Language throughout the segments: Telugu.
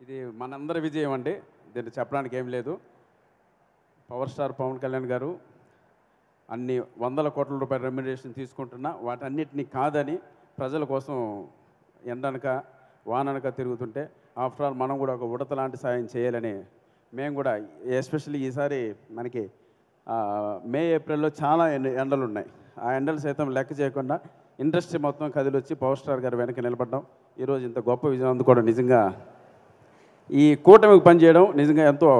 ఇది మనందరి విజయం అండి, దీన్ని చెప్పడానికి ఏం లేదు. పవర్ స్టార్ పవన్ కళ్యాణ్ గారు అన్ని వందల కోట్ల రూపాయల రెమ్యునరేషన్ తీసుకుంటున్నా వాటన్నిటినీ కాదని ప్రజల కోసం ఎండనక వాననక తిరుగుతుంటే ఆఫ్టర్ ఆల్ మనం కూడా ఒక ఉడత లాంటి సాయం చేయాలని మేము కూడా, ఎస్పెషల్లీ ఈసారి మనకి మే ఏప్రిల్లో చాలా ఎండలు ఉన్నాయి. ఆ ఎండలు సైతం లెక్క చేయకుండా ఇండస్ట్రీ మొత్తం కదిలొచ్చి పవర్ స్టార్ గారు వెనక నిలబడ్డాం. ఈరోజు ఇంత గొప్ప విజయం అందుకోవడం నిజంగా ఈ కూటమికి పనిచేయడం నిజంగా ఎంతో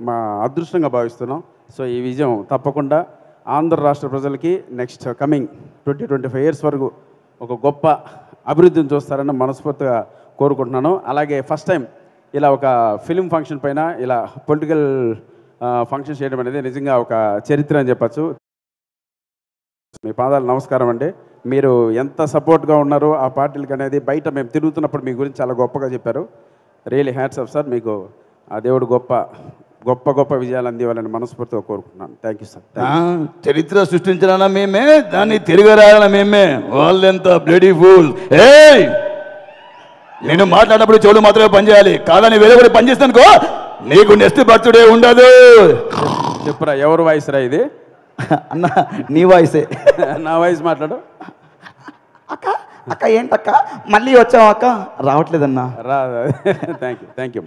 మా అదృష్టంగా భావిస్తున్నాం. సో ఈ విజయం తప్పకుండా ఆంధ్ర రాష్ట్ర ప్రజలకి నెక్స్ట్ కమింగ్ 20-25 ఇయర్స్ వరకు ఒక గొప్ప అభివృద్ధిని చూస్తారని మనస్ఫూర్తిగా కోరుకుంటున్నాను. అలాగే ఫస్ట్ టైం ఇలా ఒక ఫిలిం ఫంక్షన్ పైన ఇలా పొలిటికల్ ఫంక్షన్ చేయడం అనేది నిజంగా ఒక చరిత్ర అని చెప్పచ్చు. మీ పాదాలు నమస్కారం అండి. మీరు ఎంత సపోర్ట్గా ఉన్నారో ఆ పార్టీలకి అనేది బయట మేము తిరుగుతున్నప్పుడు మీ గురించి చాలా గొప్పగా చెప్పారు. Really hats off sir. మీకు ఆ దేవుడు గొప్ప గొప్ప గొప్ప విజయాలు అందివ్వాలని మనస్ఫూర్తిగా కోరుకుంటున్నాను. Thank you sir. చరిత్ర సృష్టించాలన్నా మేమే, దాన్ని తిరిగి రాయాలన్నా మేమే. వాళ్ళెంత బ్లడీ ఫూల్. ఏయ్, నేను మాట్లాడినప్పుడు చెవులు మాత్రమే పనిచేయాలి, కాదని వేరే కూడా పనిచేస్తానుకో నీకు నెక్స్ట్ బర్త్డే ఉండదు. చెప్పురా, ఎవరు వాయిస్ రా ఇది? అన్న నీ వాయిసే. నా వాయిస్ మాట్లాడు. అక్క అక్క ఏంటక్క మళ్ళీ వచ్చావు అక్క? రావట్లేదన్నా. రా. Thank you.